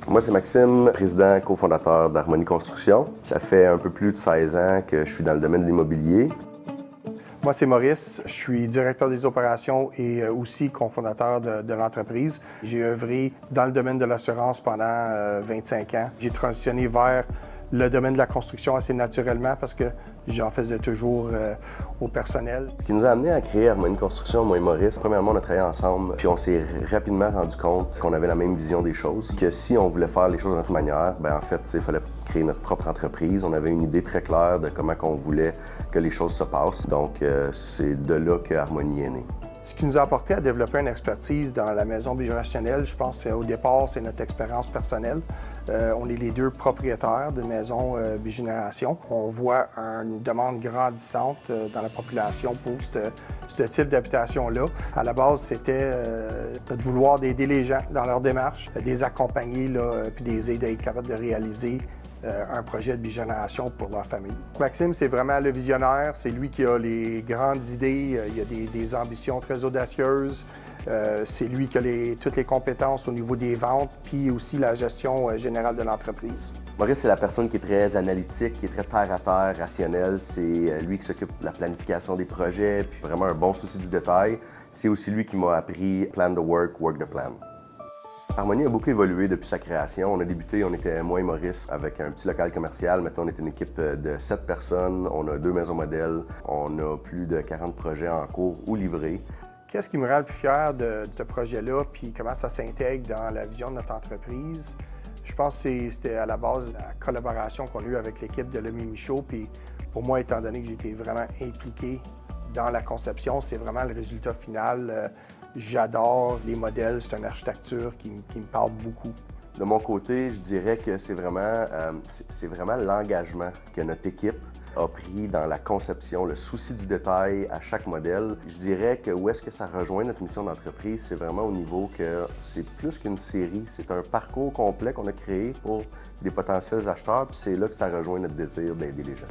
Moi, c'est Maxime, président et cofondateur d'Harmonie Construction. Ça fait un peu plus de 16 ans que je suis dans le domaine de l'immobilier. Moi, c'est Maurice. Je suis directeur des opérations et aussi cofondateur de l'entreprise. J'ai œuvré dans le domaine de l'assurance pendant 25 ans. J'ai transitionné vers le domaine de la construction assez naturellement parce que j'en faisais toujours au personnel. Ce qui nous a amené à créer Harmonie Construction, moi et Maurice, premièrement, on a travaillé ensemble, puis on s'est rapidement rendu compte qu'on avait la même vision des choses, que si on voulait faire les choses de notre manière, en fait, il fallait créer notre propre entreprise. On avait une idée très claire de comment on voulait que les choses se passent. Donc, c'est de là que Harmonie est née. Ce qui nous a apporté à développer une expertise dans la maison bigénérationnelle, je pense qu'au départ, c'est notre expérience personnelle. On est les deux propriétaires d'une maison bigénération. On voit une demande grandissante dans la population pour ce type d'habitation-là. À la base, c'était de vouloir aider les gens dans leur démarche, de les accompagner puis de les aider à être capables de réaliser un projet de bigénération pour leur famille. Maxime, c'est vraiment le visionnaire. C'est lui qui a les grandes idées. Il a des ambitions très audacieuses. C'est lui qui a toutes les compétences au niveau des ventes, puis aussi la gestion générale de l'entreprise. Maurice, c'est la personne qui est très analytique, qui est très terre-à-terre, rationnelle. C'est lui qui s'occupe de la planification des projets, puis vraiment un bon souci du détail. C'est aussi lui qui m'a appris plan the work, work the plan. Harmonie a beaucoup évolué depuis sa création. On a débuté, on était moi et Maurice avec un petit local commercial. Maintenant, on est une équipe de 7 personnes. On a 2 maisons modèles. On a plus de 40 projets en cours ou livrés. Qu'est-ce qui me rend le plus fier de ce projet-là, puis comment ça s'intègre dans la vision de notre entreprise? Je pense que c'était à la base de la collaboration qu'on a eue avec l'équipe de Lemay Michaud. Puis pour moi, étant donné que j'ai été vraiment impliqué dans la conception, c'est vraiment le résultat final. J'adore les modèles, c'est une architecture qui me parle beaucoup. De mon côté, je dirais que c'est vraiment l'engagement que notre équipe a pris dans la conception, le souci du détail à chaque modèle. Je dirais que où est-ce que ça rejoint notre mission d'entreprise, c'est vraiment au niveau que c'est plus qu'une série, c'est un parcours complet qu'on a créé pour des potentiels acheteurs, puis c'est là que ça rejoint notre désir d'aider les gens.